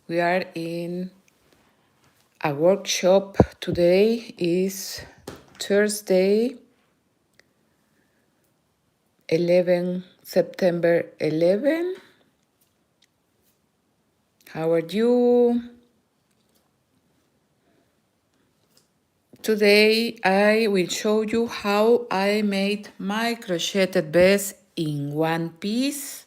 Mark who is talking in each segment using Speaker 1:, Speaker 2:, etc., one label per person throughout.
Speaker 1: We are in a workshop. Today is Thursday, September 11. How are you? Today I will show you how I made my crocheted vest in one piece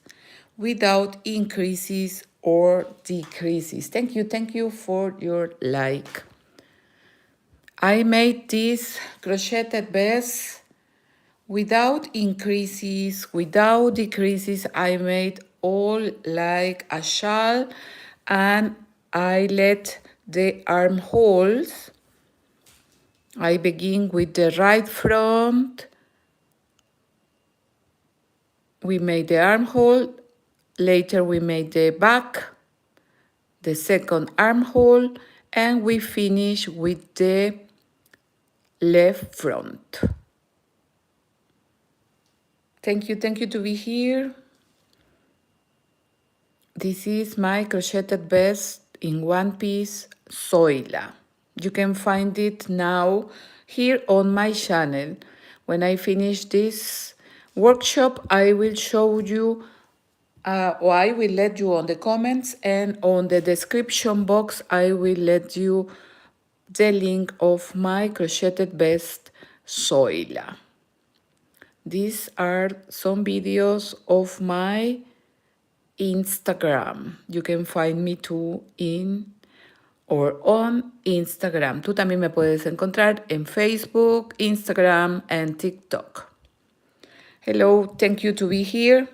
Speaker 1: without increases or decreases. Thank you for your like. I made this crocheted vest without increases, without decreases. I made all like a shawl, and I let the armholes. I begin with the right front. We made the armhole. Later we made the back, the second armhole, and we finish with the left front. Thank you to be here. This is my crocheted vest in one piece, Zoila. You can find it now here on my channel. When I finish this workshop, I will show you, or I will let you on the comments, and on the description box, I will let you the link of my crocheted vest, Zoila. These are some videos of my Instagram. You can find me too in or on Instagram. Tú también me puedes encontrar en Facebook, Instagram, and TikTok. Hello, thank you to be here.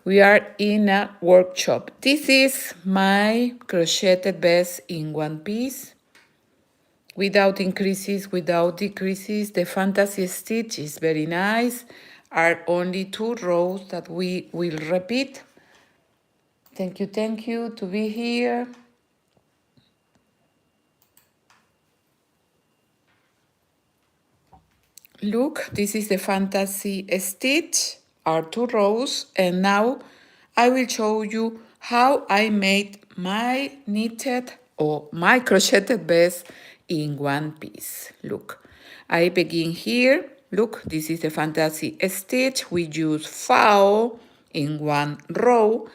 Speaker 1: We are in a workshop. This is my crocheted vest in one piece, without increases, without decreases. The fantasy stitch is very nice. Are only 2 rows that we will repeat. Thank you to be here. Look, this is the fantasy stitch, are 2 rows, and now I will show you how I made my knitted or my crocheted vest in one piece. Look, I begin here. Look, this is the fantasy stitch. We use foul in one row,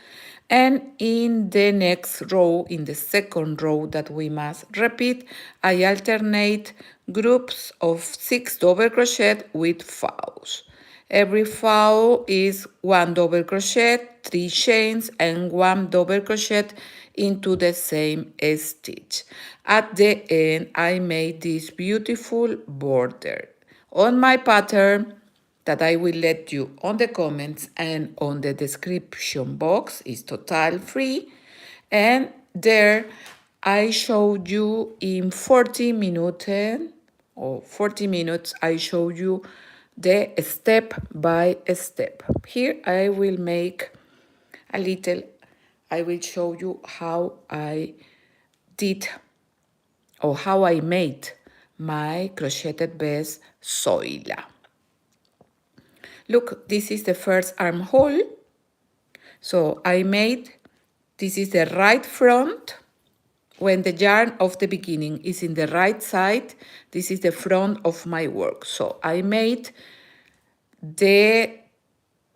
Speaker 1: and in the next row, in the second row that we must repeat, I alternate groups of 6 double crochet with fouls. Every foul is 1 double crochet, 3 chains, and 1 double crochet into the same stitch. At the end, I made this beautiful border. On my pattern, that I will let you on the comments and on the description box, is total free. And there I showed you in 40 minutes, I show you the step by step. Here I will make a little, I will show you how I did or how I made my crocheted vest, Zoila. Look, this is the first armhole. So I made, this is the right front. When the yarn of the beginning is in the right side, this is the front of my work. So I made the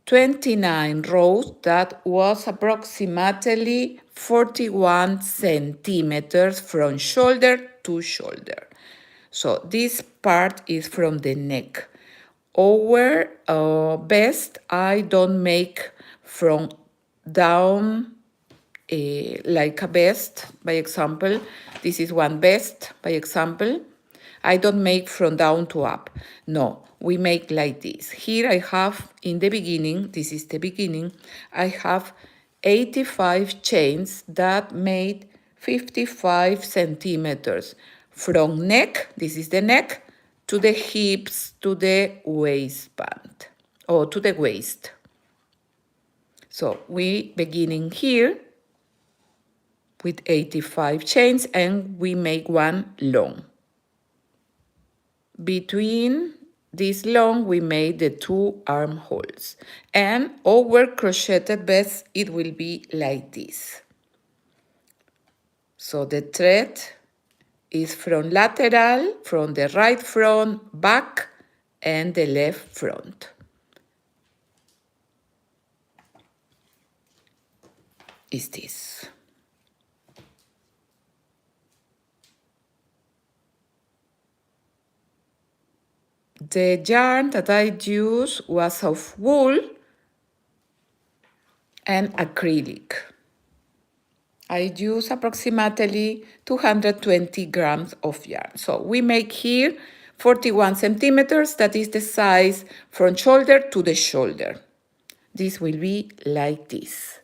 Speaker 1: 29 rows, that was approximately 41 centimeters from shoulder to shoulder. So this part is from the neck. Our vest, I don't make from down like a vest, by example. This is one vest, by example. I don't make from down to up. No, we make like this. Here I have in the beginning, this is the beginning, I have 85 chains that made 55 centimeters from neck, this is the neck, to the hips, to the waistband, or to the waist. So we beginning here with 85 chains, and we make one long. Between this long, we made the 2 armholes. And our crocheted vest, it will be like this. So the thread is from lateral, from the right front, back, and the left front. Is this. The yarn that I used was of wool and acrylic. I use approximately 220 grams of yarn. So we make here 41 centimeters, that is the size from shoulder to the shoulder. This will be like this.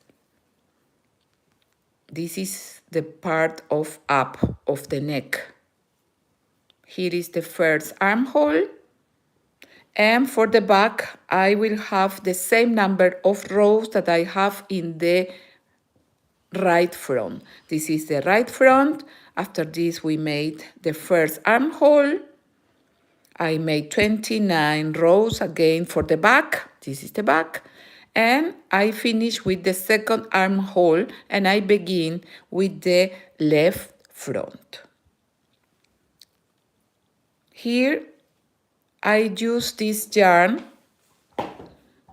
Speaker 1: This is the part of up of the neck. Here is the first armhole. And for the back, I will have the same number of rows that I have in the right front. This is the right front. After this, we made the first armhole. I made 29 rows again for the back. This is the back. And I finish with the second armhole, and I begin with the left front. Here, I use this yarn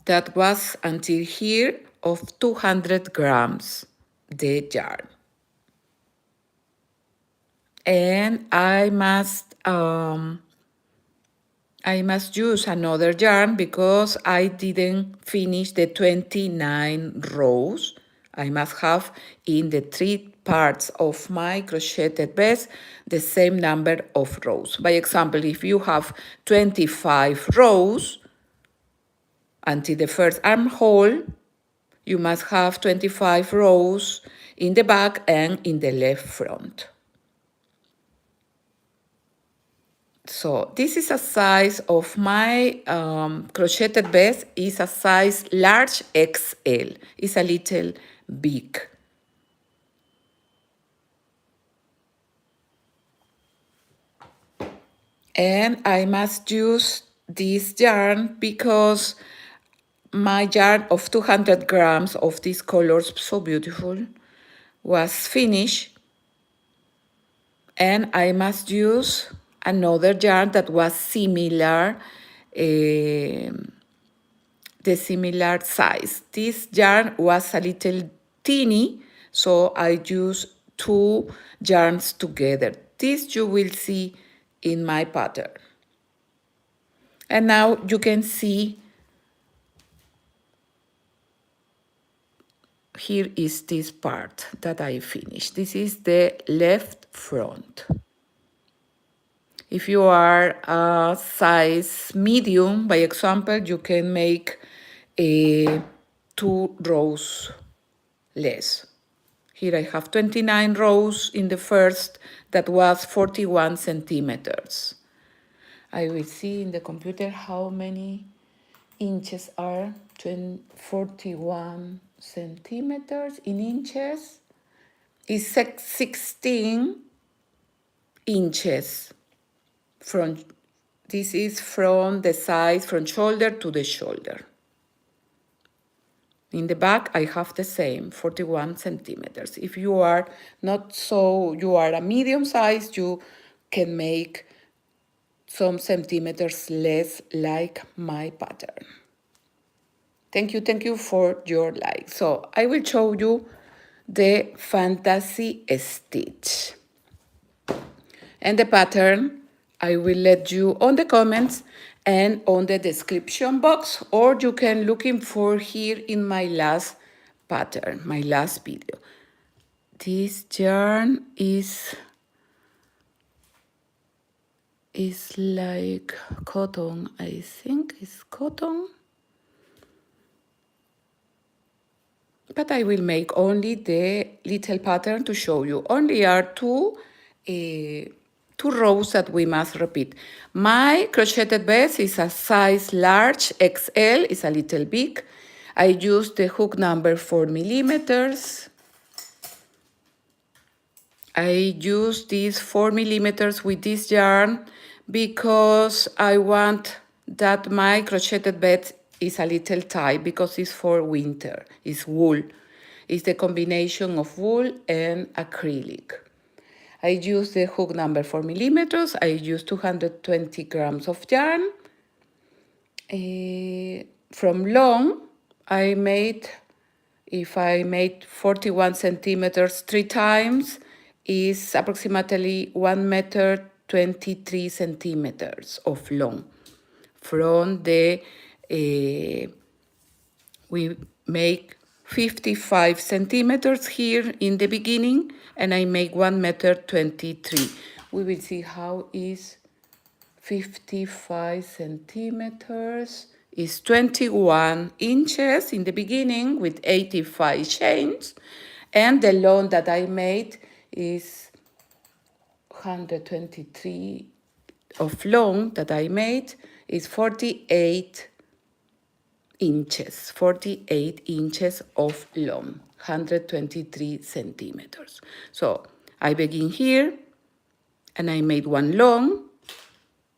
Speaker 1: that was until here of 200 grams, the yarn. And I must use another yarn because I didn't finish the 29 rows. I must have in the 3 parts of my crocheted vest the same number of rows. By example, if you have 25 rows until the first armhole, you must have 25 rows in the back and in the left front. So this is a size of my crocheted vest, is a size large XL. It's a little big. And I must use this yarn because my yarn of 200 grams of these colors, so beautiful, was finished. And I must use another yarn that was similar, the similar size. This yarn was a little teeny, so I used 2 yarns together. This you will see in my pattern. And now you can see here is this part that I finished. This is the left front. If you are a size medium, by example, you can make 2 rows less. Here I have 29 rows in the first, that was 41 centimeters. I will see in the computer how many inches are 41 centimeters in inches. Is 16 inches. This is from the size from shoulder to the shoulder. In the back, I have the same, 41 centimeters. If you are not so, you are a medium size, you can make some centimeters less like my pattern. Thank you for your like. So I will show you the fantasy stitch. And the pattern, I will let you on the comments and on the description box, or you can looking for here in my last pattern, my last video. This yarn is like cotton, I think it's cotton. But I will make only the little pattern to show you. Only are 2 rows that we must repeat. My crocheted vest is a size large XL, is a little big. I use the hook number 4 millimeters. I use these 4 millimeters with this yarn because I want that my crocheted vest is a little tight because it's for winter. It's wool. It's the combination of wool and acrylic. I use the hook number 4 millimeters. I use 220 grams of yarn. From long, if I made 41 centimeters 3 times, is approximately 1 meter 23 centimeters of long. From the, we make 55 centimeters here in the beginning, and I make 1 meter 23. We will see how is 55 centimeters is 21 inches in the beginning with 85 chains, and the long that I made is 123 of long that I made is 48 inches, 48 inches of long, 123 centimeters. So I begin here and I made one long.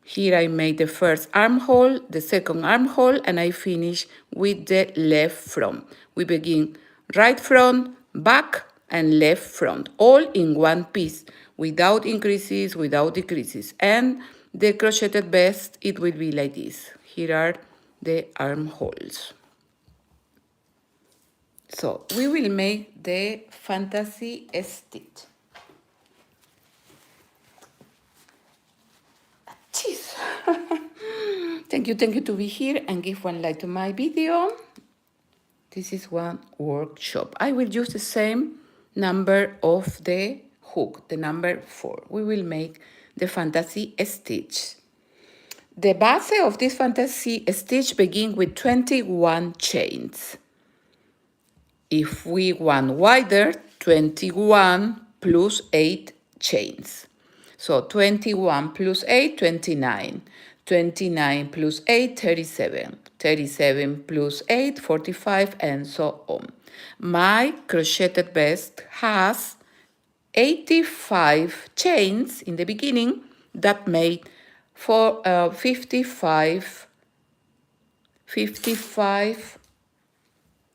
Speaker 1: Here I made the first armhole, the second armhole, and I finish with the left front. We begin right front, back, and left front, all in one piece, without increases, without decreases. And the crocheted vest, it will be like this. Here are the armholes. So we will make the fantasy stitch. Jeez. Thank you to be here and give one like to my video. This is one workshop. I will use the same number of the hook, the number 4. We will make the fantasy stitch. The base of this fantasy stitch begins with 21 chains. If we want wider, 21 plus 8 chains. So 21 plus 8, 29. 29 plus 8, 37. 37 plus 8, 45, and so on. My crocheted vest has 85 chains in the beginning that made for 55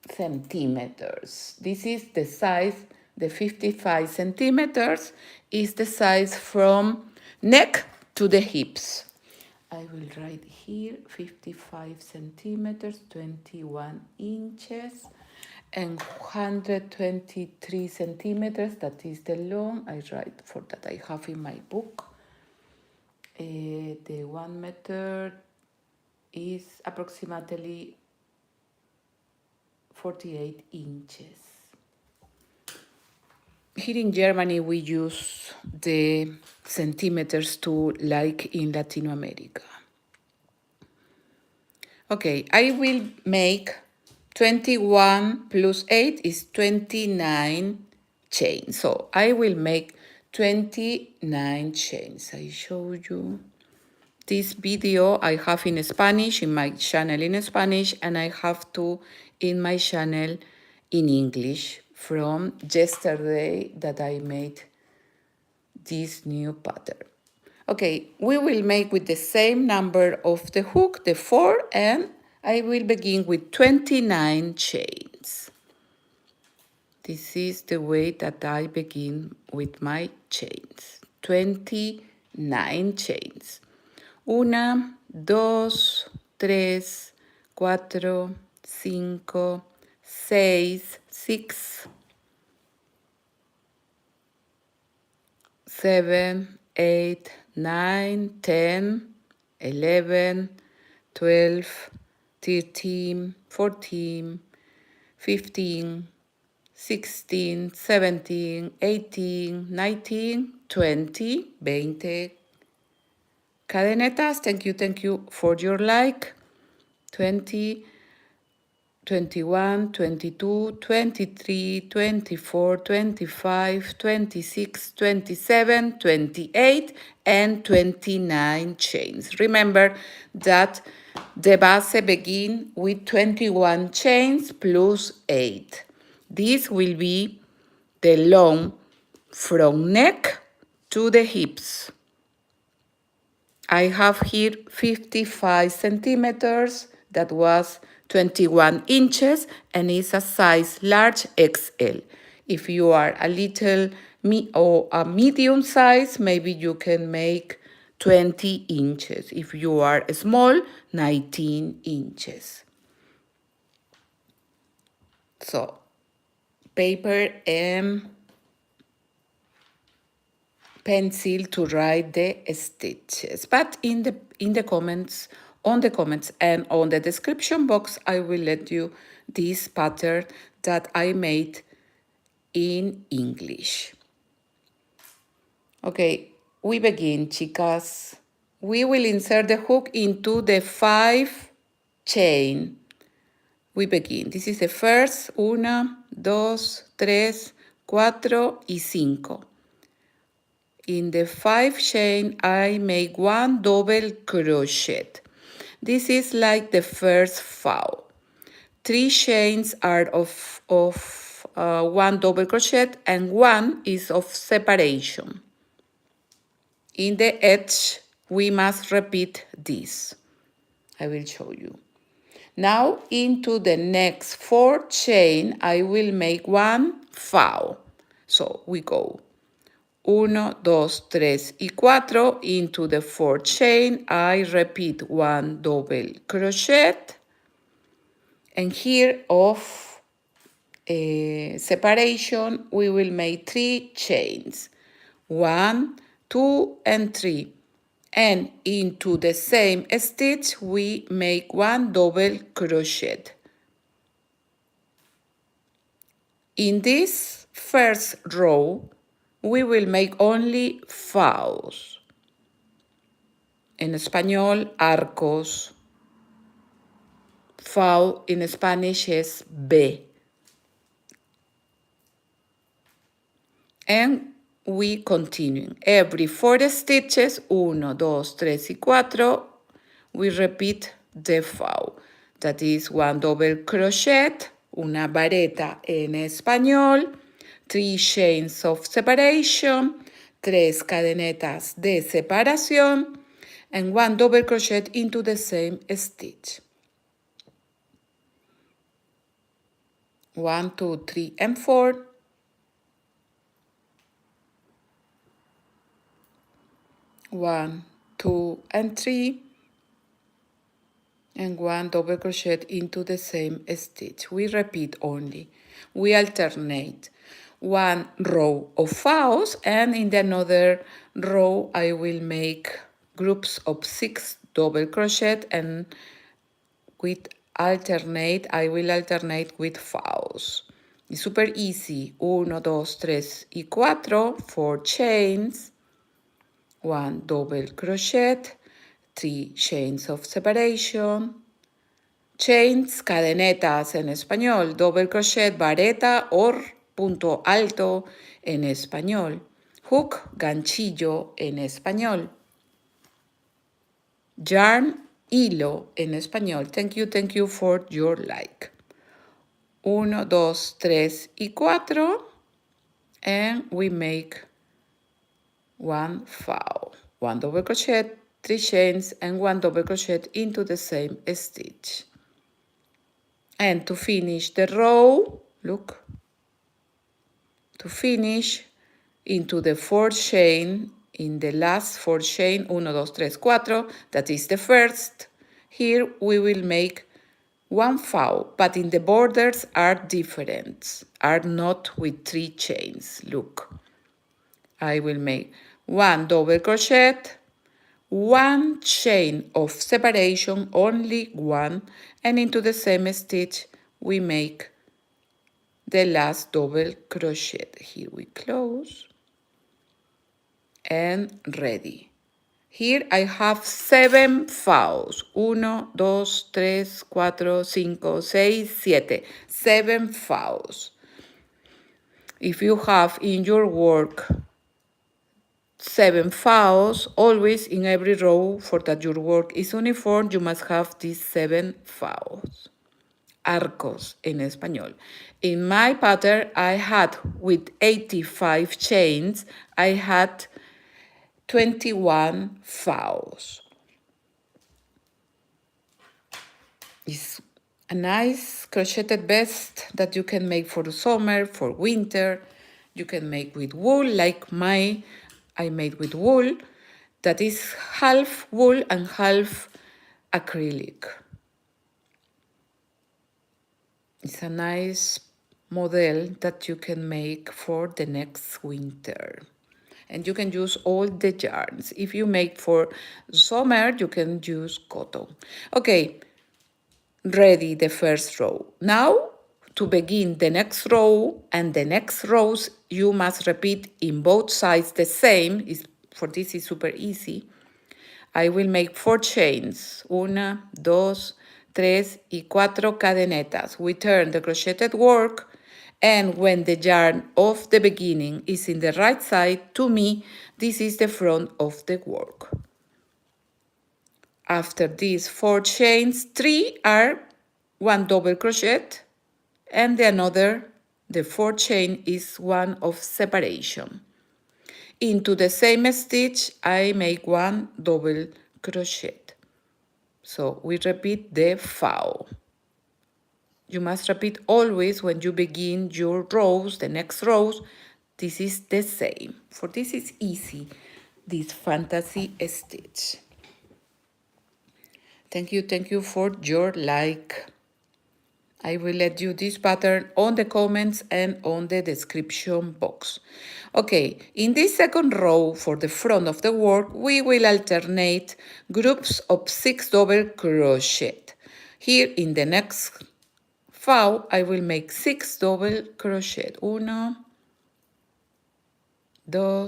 Speaker 1: centimeters. This is the size, the 55 centimeters is the size from neck to the hips. I will write here 55 centimeters, 21 inches, and 123 centimeters, that is the long. I write for that I have in my book. The 1 meter is approximately 48 inches. Here in Germany, we use the centimeters too, like in Latin America. Okay, I will make 21 plus 8 is 29 chains. So I will make 29 chains. I show you this video I have in Spanish, in my channel in Spanish, and I have two in my channel in English from yesterday that I made this new pattern. Okay, we will make with the same number of the hook, the 4, and I will begin with 29 chains. This is the way that I begin with my chains. 29 chains. 1, 2, 3, 4, 5, 6, 7, 8, 9, 10, 11, 12, 13, 14, 15, 16, 17, 18, 19, 20, 20 cadenetas. Thank you for your like. 20, 21, 22, 23, 24, 25, 26, 27, 28, and 29 chains. Remember that the base begins with 21 chains plus 8. This will be the long from neck to the hips. I have here 55 centimeters, that was 21 inches, and is a size large XL. If you are a little or a medium size, maybe you can make 20 inches. If you are small, 19 inches. So, paper and pencil to write the stitches. But in the comments, on the comments and on the description box, I will let you this pattern that I made in English. Okay, we begin, chicas. We will insert the hook into the 5 chain. We begin. This is the first, 1, 2, 3, 4 y 5. In the 5 chain, I make 1 double crochet. This is like the first foul. 3 chains are of 1 double crochet and 1 is of separation. In the edge, we must repeat this. I will show you. Now into the next 4 chain, I will make 1 foul. So we go 1, 2, 3 y 4. Into the 4th chain, I repeat 1 double crochet. And here of separation, we will make 3 chains. 1, 2, and 3. And into the same stitch, we make 1 double crochet. In this first row, we will make only fouls. En español, arcos. Foul in Spanish es B. And we continue. Every 4 stitches, 1, 2, 3 y 4, we repeat the foul. That is 1 double crochet, una vareta en español, 3 chains of separation, 3 cadenetas de separación, and 1 double crochet into the same stitch. 1, 2, 3, and 4. 1, 2, and 3, and 1 double crochet into the same stitch. We repeat only. We alternate 1 row of fouls, and in the another row I will make groups of 6 double crochet, and I will alternate with fouls. It's super easy. 1, 2, 3 y 4, 4 chains, 1 double crochet, 3 chains of separation, chains, cadenetas en español, double crochet, vareta o punto alto en español, hook, ganchillo en español, yarn, hilo en español. Thank you for your like. 1, 2, 3 y 4, and we make 1 foul, 1 double crochet, 3 chains, and 1 double crochet into the same stitch. And to finish the row, look, to finish into the 4th chain, in the last 4th chain, 1, 2, 3, 4, that is the first. Here we will make 1 foul, but in the borders are different, are not with 3 chains, look. I will make 1 double crochet, 1 chain of separation, only 1, and into the same stitch we make the last double crochet. Here we close and ready. Here I have 7 fouls. 1, 2, 3, 4, 5, 6, 7. 7 fouls. If you have in your work 7 fouls, always in every row, for that your work is uniform, you must have these 7 fouls. Arcos en español. In my pattern, I had with 85 chains, I had 21 fouls. It's a nice crocheted vest that you can make for the summer, for winter. You can make with wool like I made with wool. That is half wool and half acrylic. It's a nice model that you can make for the next winter. And you can use all the yarns. If you make for summer, you can use cotton. Okay, ready the first row. Now, to begin the next row and the next rows, you must repeat in both sides the same. For this is super easy. I will make 4 chains. 1, 2, 3 y 4 cadenetas. We turn the crocheted work, and when the yarn of the beginning is in the right side, to me, this is the front of the work. After these 4 chains, 3 are 1 double crochet, and the 4th chain is 1 of separation. Into the same stitch, I make 1 double crochet. So we repeat the foul. You must repeat always when you begin your rows, the next rows. This is the same. For this is easy, this fantasy stitch. Thank you for your like. I will let you this pattern on the comments and on the description box. Okay, in this second row for the front of the work, we will alternate groups of 6 double crochet. Here in the next foul, I will make 6 double crochet. 1, 2,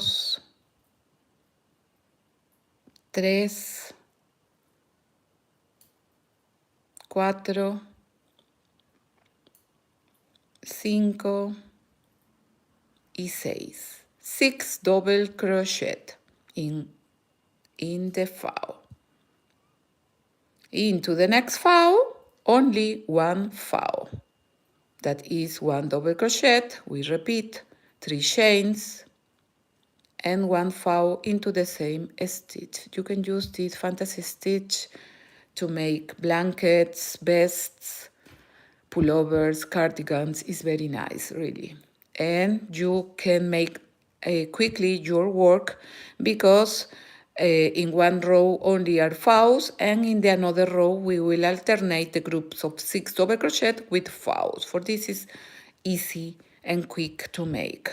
Speaker 1: 3, 4, 5 y 6. 6 double crochet in the foul. Into the next foul, only 1 foul. That is 1 double crochet. We repeat 3 chains and 1 foul into the same stitch. You can use this fantasy stitch to make blankets, vests, pullovers, cardigans. Is very nice, really. And you can make quickly your work because in one row only are fouls, and in the another row we will alternate the groups of 6 double crochet with fouls. For this is easy and quick to make.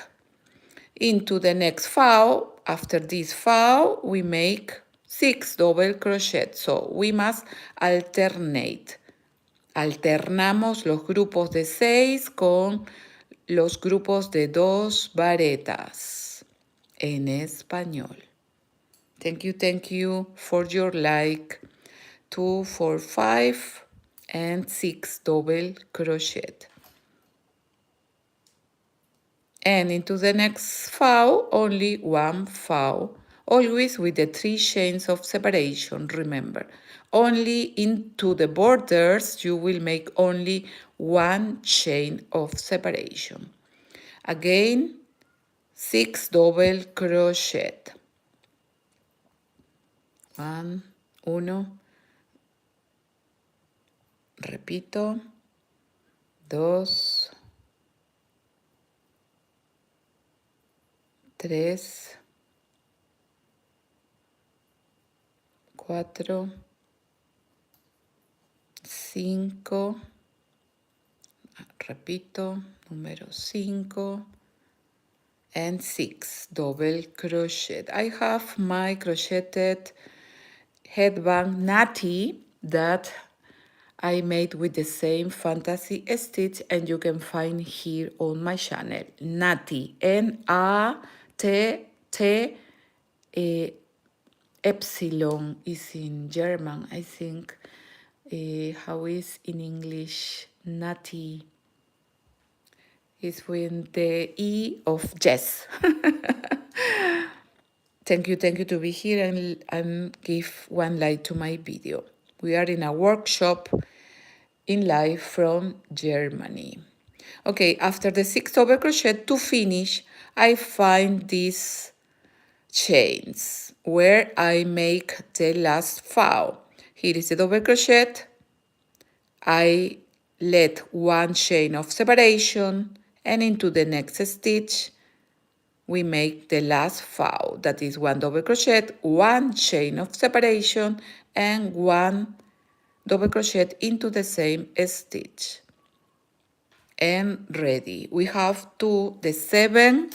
Speaker 1: Into the next foul, after this foul, we make 6 double crochet. So we must alternate. Alternamos los grupos de 6 con los grupos de 2 varetas en español. Thank you for your like. 2, 4, 5 and 6 double crochet. And into the next foul, only 1 foul, always with the 3 chains of separation, remember. Only into the borders you will make only 1 chain of separation. Again, 6 double crochet. 1, repito, 2, 3, 4, 5, repito, número 5, and 6 double crochet. I have my crocheted headband Natty that I made with the same fantasy stitch, and you can find here on my channel. Natty, N-A-T-T, epsilon is in German, I think. How is in English? Natty is with the E of Jess. Thank you to be here and give 1 like to my video. We are in a workshop in live from Germany. Okay, after the 6 double crochet to finish, I find these chains where I make the last foul. Here is the double crochet. I let 1 chain of separation, and into the next stitch we make the last foul, that is 1 double crochet, 1 chain of separation, and 1 double crochet into the same stitch. And ready. We have the 7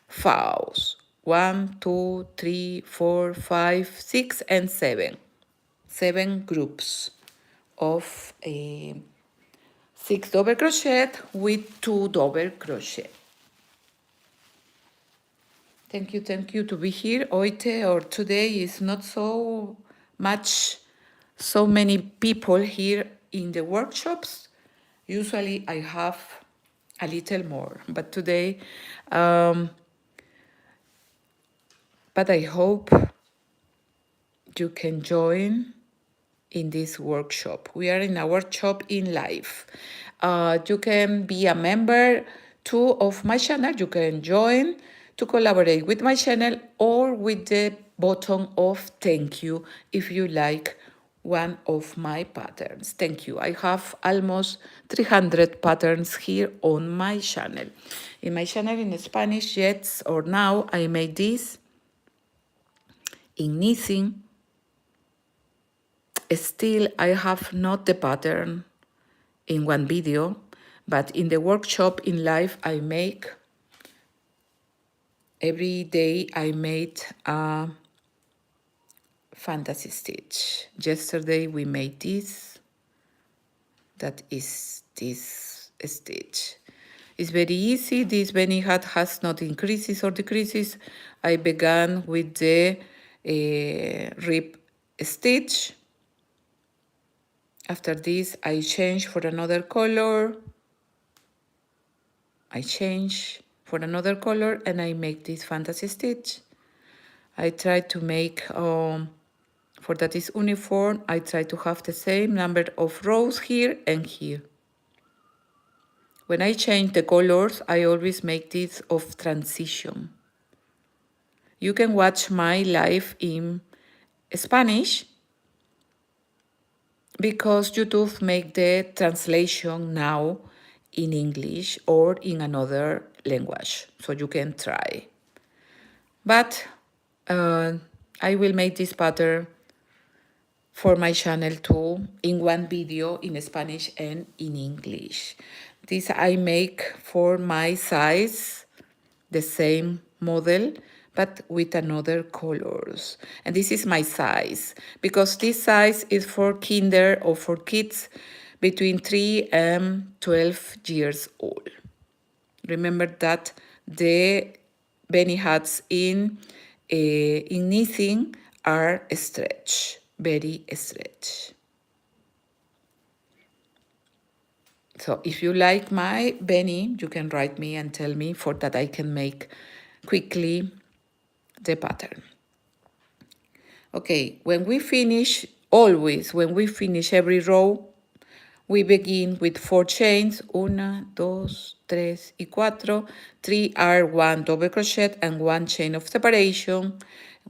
Speaker 1: fouls. 1, 2, 3, 4, 5, 6, and 7. 7 groups of 6 double crochet with 2 double crochet. Thank you to be here. Heute or today is not so many people here in the workshops. Usually I have a little more, but today, but I hope you can join in this workshop. We are in a workshop in live. You can be a member too of my channel. You can join to collaborate with my channel or with the button of thank you if you like one of my patterns. Thank you. I have almost 300 patterns here on my channel. In my channel in Spanish, yes or now, I made this in knitting. Still, I have not the pattern in one video, but in the workshop in live, I make every day. I made a fantasy stitch. Yesterday we made this. That is this stitch. It's very easy. This Benny hat has not increases or decreases. I began with the rib stitch. After this, I change for another color. I change for another color and I make this fantasy stitch. I try to make, for that is uniform, I try to have the same number of rows here and here. When I change the colors, I always make this of transition. You can watch my live in Spanish because YouTube make the translation now in English or in another language, so you can try. But I will make this pattern for my channel too in one video in Spanish and in English. This I make for my size, the same model, but with another colors. And this is my size, because this size is for kinder or for kids between 3 and 12 years old. Remember that the Benny hats in knitting are stretch, very stretch. So if you like my Benny, you can write me and tell me for that I can make quickly the pattern. Okay, when we finish, always when we finish every row, we begin with 4 chains, 1, 2, 3, y 4. 3 are 1 double crochet and 1 chain of separation.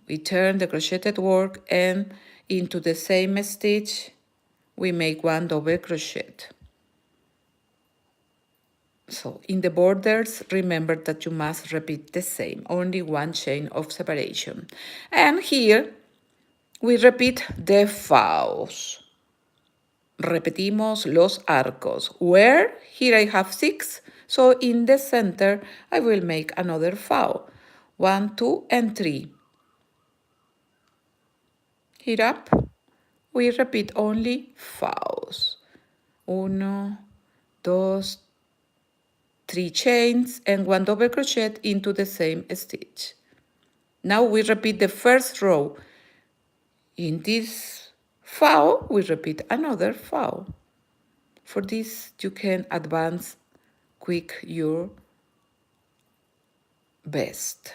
Speaker 1: We turn the crocheted work and into the same stitch, we make 1 double crochet. So in the borders, remember that you must repeat the same, only 1 chain of separation. And here, we repeat the fouls. Repetimos los arcos. Where? Here I have 6, so in the center I will make another foul. 1, 2, and 3. Here up, we repeat only fouls. 1, 2, 3 chains and 1 double crochet into the same stitch. Now we repeat the first row. In this foul, we repeat another foul. For this, you can advance quick your best.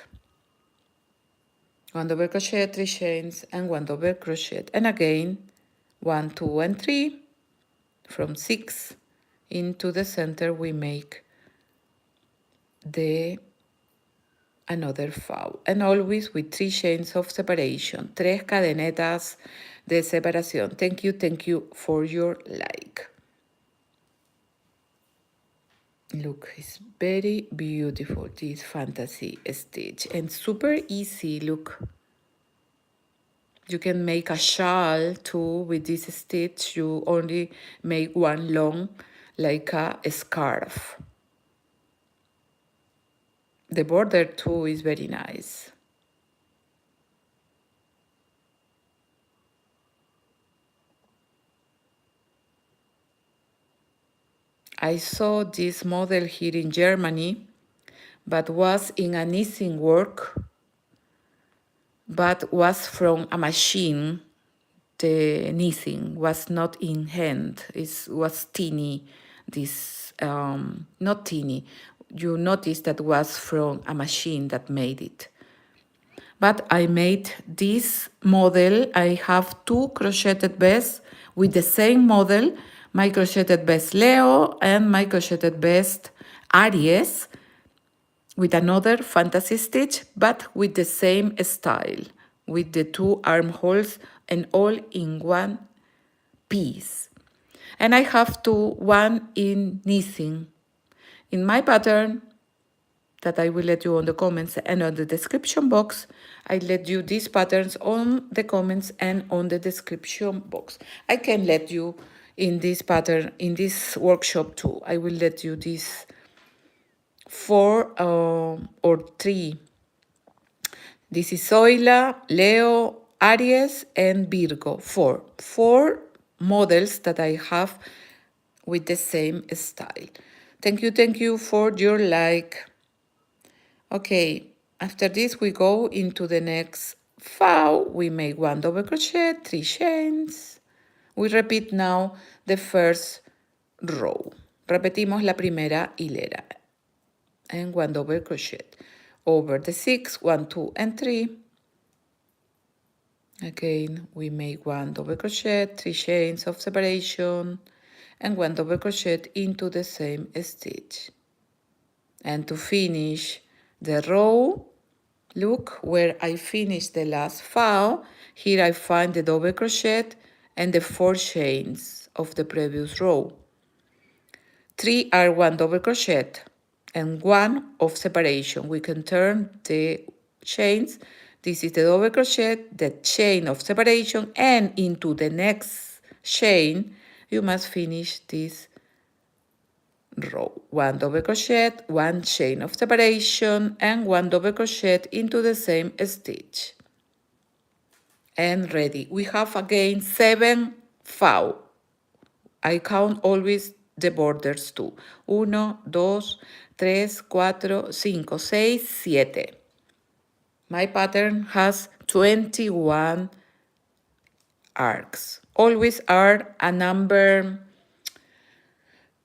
Speaker 1: 1 double crochet, 3 chains, and 1 double crochet. And again, 1, 2, and 3. From 6 into the center, we make another foul. And always with 3 chains of separation. 3 cadenetas de separación. Thank you for your like. Look, it's very beautiful, this fantasy stitch, and super easy. Look, you can make a shawl too with this stitch. You only make one long, like a scarf. The border too is very nice. I saw this model here in Germany, but was in a knitting work, but was from a machine. The knitting was not in hand. It was teeny. This not teeny. You notice that was from a machine that made it. But I made this model. I have two crocheted vests with the same model, my crocheted vest Leo and my crocheted vest Aries, with another fantasy stitch, but with the same style, with the two armholes and all in one piece. And I have one in knitting. In my pattern, that I will let you on the comments and on the description box, I let you these patterns on the comments and on the description box. I can let you in this pattern, in this workshop too. I will let you these 4 or 3. This is Zoila, Leo, Aries, and Virgo. 4 models that I have with the same style. Thank you for your like. Okay, after this we go into the next file. We make 1 double crochet, 3 chains. We repeat now the first row. Repetimos la primera hilera. And 1 double crochet. Over the 6, 1, 2, and 3. Again, we make 1 double crochet, 3 chains of separation, and 1 double crochet into the same stitch. And to finish the row, look where I finished the last file. Here I find the double crochet and the 4 chains of the previous row. 3 are 1 double crochet and 1 of separation. We can turn the chains. This is the double crochet, the chain of separation, and into the next chain you must finish this row. 1 double crochet, 1 chain of separation, and 1 double crochet into the same stitch. And ready. We have again 7 faux. I count always the borders too. 1, 2, 3, 4, 5, 6, 7. My pattern has 21 arcs. Always are a number,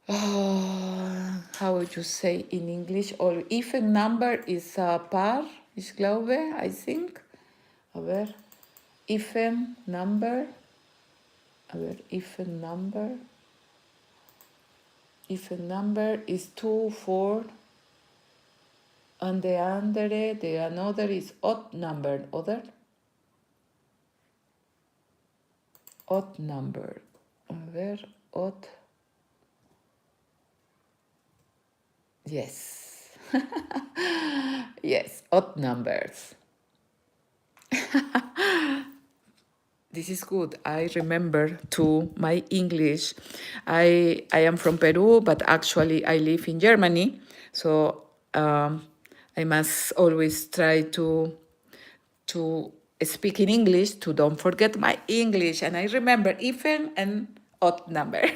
Speaker 1: how would you say in English? Or even number is a par, ich glaube, I think. A ver, even number. A ver, even number. Even number is 2, 4. And the another is odd number. Odd number. A ver, odd. Yes. Yes, odd numbers. This is good. I remember too my English. I am from Peru, but actually I live in Germany. So I must always try to speak in English to don't forget my English. And I remember even and odd number.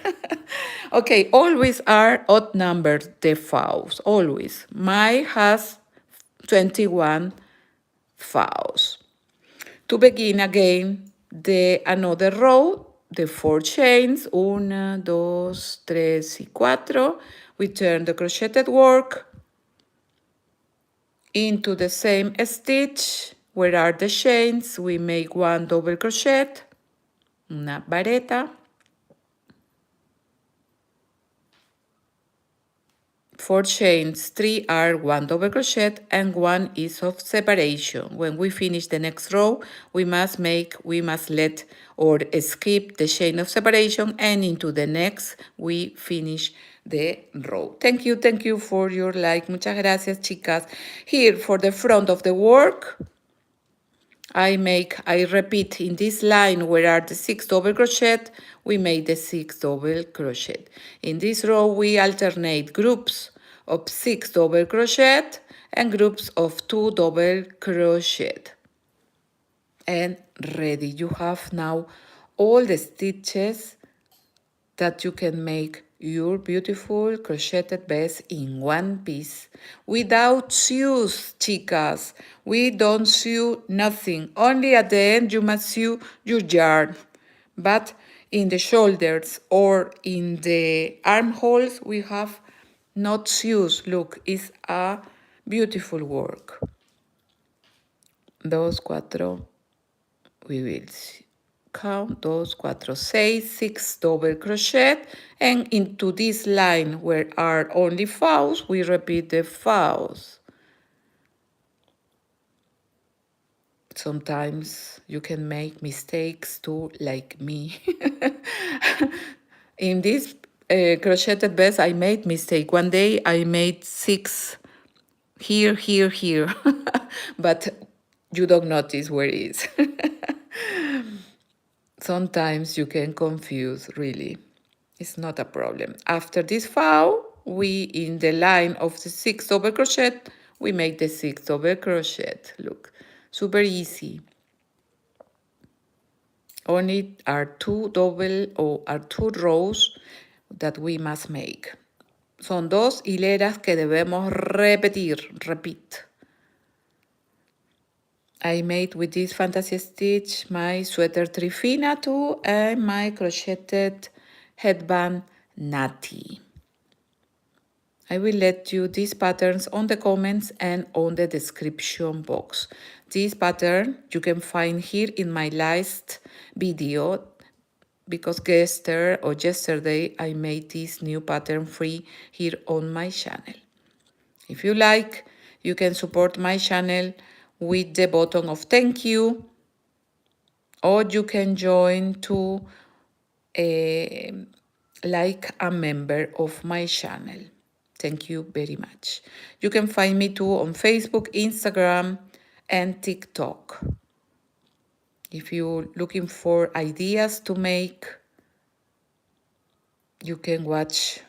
Speaker 1: Okay, always are odd numbers, the fouls, always. My has 21 fouls. To begin again, the another row, the 4 chains, 1, 2, 3, y 4. We turn the crocheted work into the same stitch. Where are the chains? We make 1 double crochet, una vareta, 4 chains, 3 are 1 double crochet and 1 is of separation. When we finish the next row, we must let or skip the chain of separation, and into the next we finish the row. Thank you for your like. Muchas gracias, chicas. Here for the front of the work, I repeat in this line where are the 6 double crochet, we make the 6 double crochet. In this row, we alternate groups of 6 double crochet and groups of 2 double crochet. And ready, you have now all the stitches that you can make your beautiful crocheted vest in one piece without sews, chicas. We don't sew nothing. Only at the end you must sew your yarn. But in the shoulders or in the armholes we have not sews. Look, it's a beautiful work. Dos, cuatro, we will count, dos, cuatro, seis, 6 double crochet, and into this line where are only fouls, we repeat the fouls. Sometimes you can make mistakes too, like me. In this crocheted vest, I made mistake. One day I made 6 here, here, here, but you don't notice where it is. Sometimes you can confuse, really. It's not a problem. After this foul, we, in the line of the 6 double crochet, we make the 6 double crochet. Look, super easy. Only are 2 double or are 2 rows that we must make. Son 2 hileras que debemos repetir, repeat. I made with this fantasy stitch my sweater Trifina too and my crocheted headband Natty. I will let you these patterns on the comments and on the description box. This pattern you can find here in my last video because yesterday I made this new pattern free here on my channel. If you like, you can support my channel with the button of thank you, or you can join to like a member of my channel. Thank you very much. You can find me too on Facebook, Instagram, and TikTok. If you're looking for ideas to make, you can watch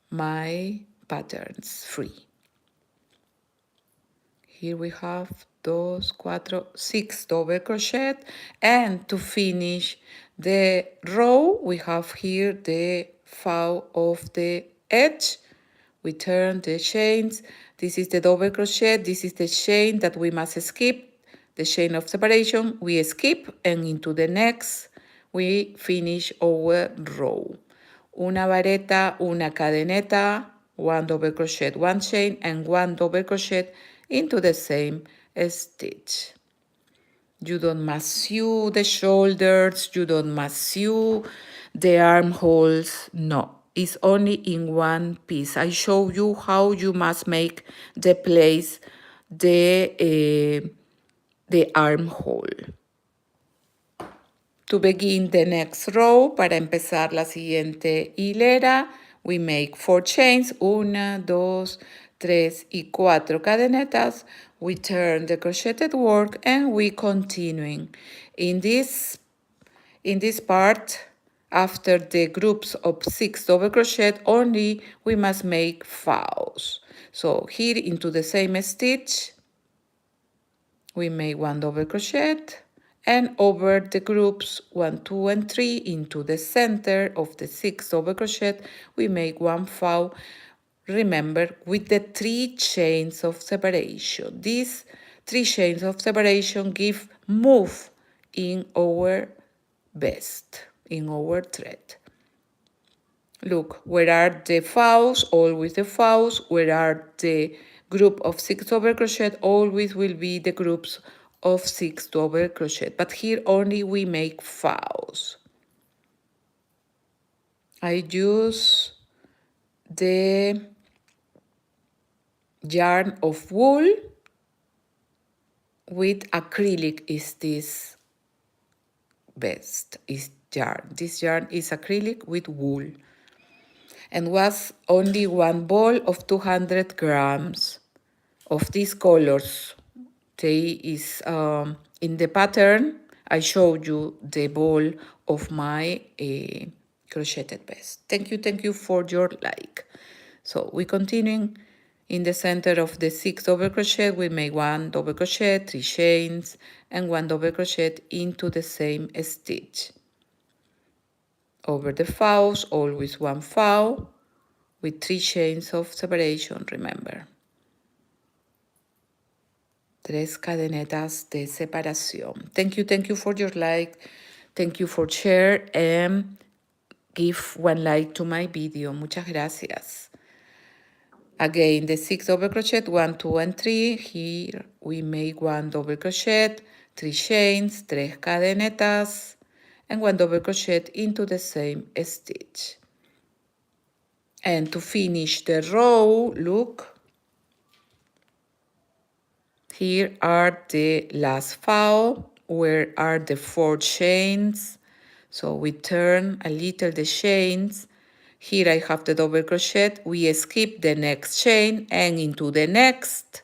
Speaker 1: my patterns free. Here we have 2, 4, 6 double crochet, and to finish the row we have here the foul of the edge. We turn the chains. This is the double crochet. This is the chain that we must skip, the chain of separation. We skip, and into the next we finish our row. Una vareta, una cadeneta, 1 double crochet, 1 chain, and 1 double crochet into the same stitch. You don't must sew the shoulders, you don't must sew the armholes, no. It's only in one piece. I show you how you must make the place, the armhole. To begin the next row, para empezar la siguiente hilera, we make 4 chains, 1, 2, 3 y 4 cadenetas. We turn the crocheted work and we continuing. In this part, after the groups of 6 double crochet, only we must make fouls. So here into the same stitch, we make 1 double crochet, and over the groups 1, 2, and 3 into the center of the 6 double crochet, we make 1 foul. Remember, with the 3 chains of separation. These 3 chains of separation give move in our vest, in our thread. Look, where are the fouls? Always the fouls. Where are the group of 6 double crochet? Always will be the groups of 6 double crochet. But here only we make fouls. I use the yarn of wool with acrylic is this vest, is yarn. This yarn is acrylic with wool. and was only one ball of 200 grams of these colors. They is in the pattern. I showed you the ball of my crocheted vest. Thank you for your like. So we continuing in the center of the 6 double crochet. We make 1 double crochet, 3 chains, and 1 double crochet into the same stitch. Over the fouls, always 1 foul with 3 chains of separation, remember. 3 cadenetas de separación. Thank you for your like. Thank you for share and give 1 like to my video. Muchas gracias. Again, the 6 double crochet, 1, 2, and 3. Here we make 1 double crochet, 3 chains, 3 cadenetas, and 1 double crochet into the same stitch. And to finish the row, look, here are the last foul, where are the 4 chains. So we turn a little the chains. Here I have the double crochet. We skip the next chain and into the next.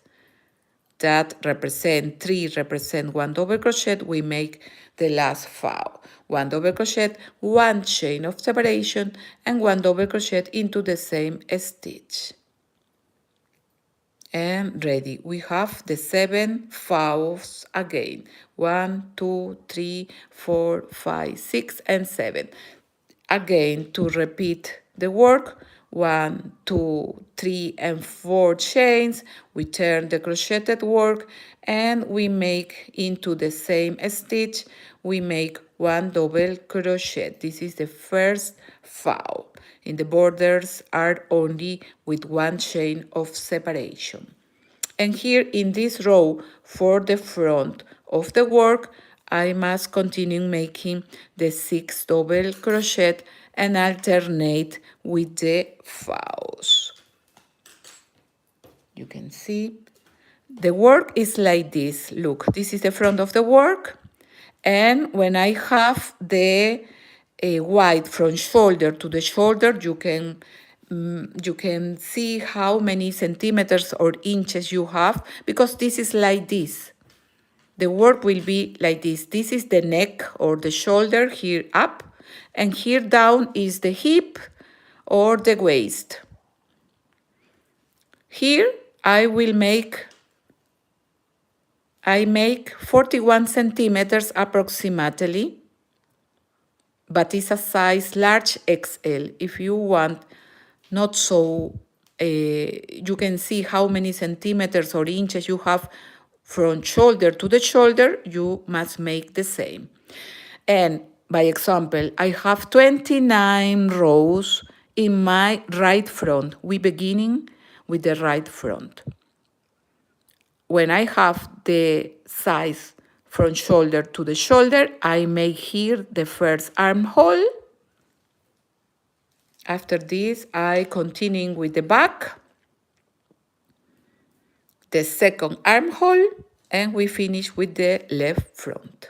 Speaker 1: That represent 3, represent 1 double crochet. We make the last foul. 1 double crochet, 1 chain of separation, and 1 double crochet into the same stitch. And ready. We have the 7 fouls again. 1, 2, 3, 4, 5, 6, and 7. Again, to repeat the work, 1, 2, 3, and 4 chains. We turn the crocheted work and we make into the same stitch. We make 1 double crochet. This is the first foul. In the borders are only with 1 chain of separation. And here in this row, for the front of the work, I must continue making the 6 double crochet and alternate with the fouls. You can see the work is like this. Look, this is the front of the work. And when I have the white from shoulder to the shoulder, you can see how many centimeters or inches you have, because this is like this. The work will be like this. This is the neck or the shoulder here up, and here down is the hip or the waist. Here I make 41 centimeters approximately, but it's a size large XL. If you want not so, you can see how many centimeters or inches you have from shoulder to the shoulder, you must make the same. And by example, I have 29 rows in my right front. We beginning with the right front. When I have the size from shoulder to the shoulder, I make here the first armhole. After this, I continue with the back, the second armhole, and we finish with the left front.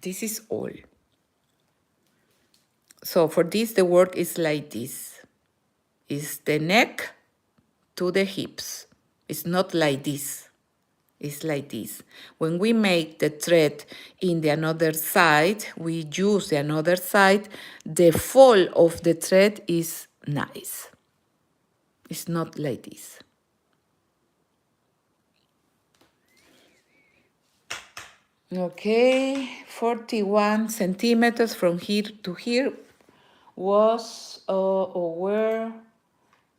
Speaker 1: This is all. So for this, the work is like this. It's the neck to the hips. It's not like this. It's like this. When we make the thread in the another side, we use the another side, the fall of the thread is nice. It's not like this. Okay, 41 centimeters from here to here was where,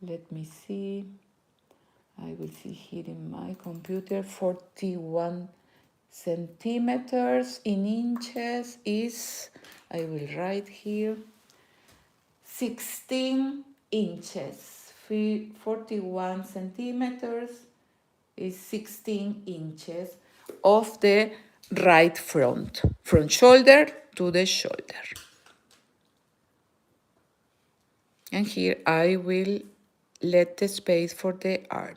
Speaker 1: let me see, I will see here in my computer, 41 centimeters in inches is, I will write here, 16 inches. 41 centimeters is 16 inches of the right front, from shoulder to the shoulder. And here I will let the space for the arm.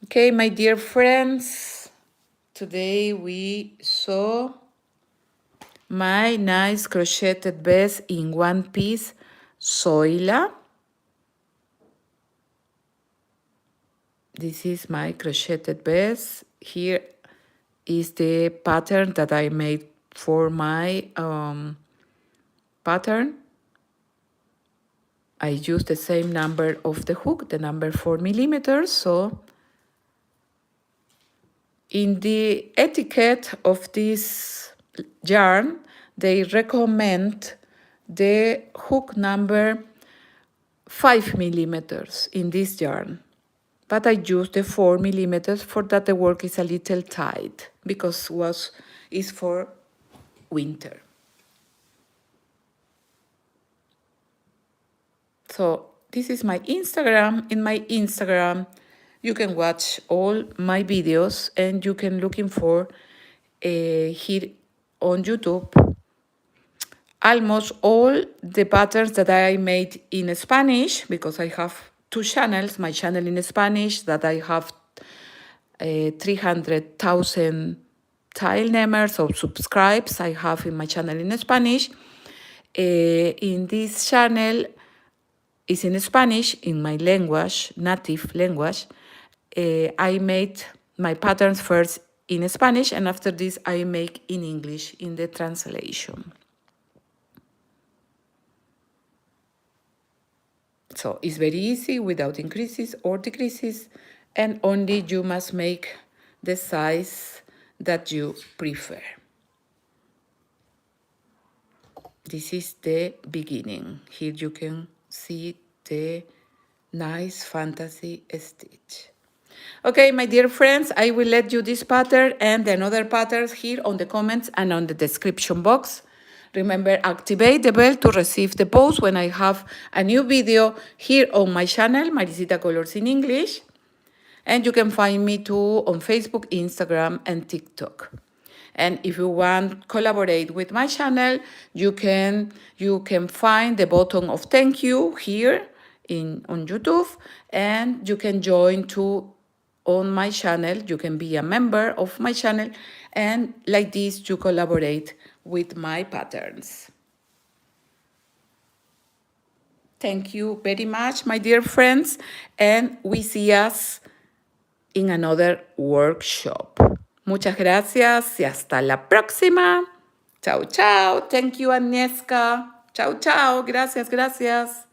Speaker 1: Okay, my dear friends, today we saw my nice crocheted vest in one piece Zoila. This is my crocheted vest. Here is the pattern that I made for my pattern. I use the same number of the hook, the number 4 millimeters. So in the etiquette of this yarn, they recommend the hook number 5 millimeters in this yarn. But I use the 4 millimeters for that the work is a little tight because it's for winter. So this is my Instagram. In my Instagram, you can watch all my videos and you can looking for here on YouTube almost all the patterns that I made in Spanish, because I have two channels, my channel in Spanish that I have 300,000 tile namers or subscribes I have in my channel in Spanish. In this channel is in Spanish, in my language, native language. I made my patterns first in Spanish and after this I make in English in the translation. So it's very easy without increases or decreases, and only you must make the size that you prefer. This is the beginning. Here you can see the nice fantasy stitch. Okay, my dear friends, I will let you this pattern and another patterns here on the comments and on the description box. Remember, activate the bell to receive the post when I have a new video here on my channel, Maricita Colors in English. And you can find me too on Facebook, Instagram, and TikTok. And if you want to collaborate with my channel, you can find the button of thank you here on YouTube, and you can join too on my channel. You can be a member of my channel, and like this you collaborate with my patterns. Thank you very much, my dear friends, and we see us in another workshop. Muchas gracias y hasta la próxima. Chao, chao. Thank you, Agnieszka. Chao, chao. Gracias, gracias.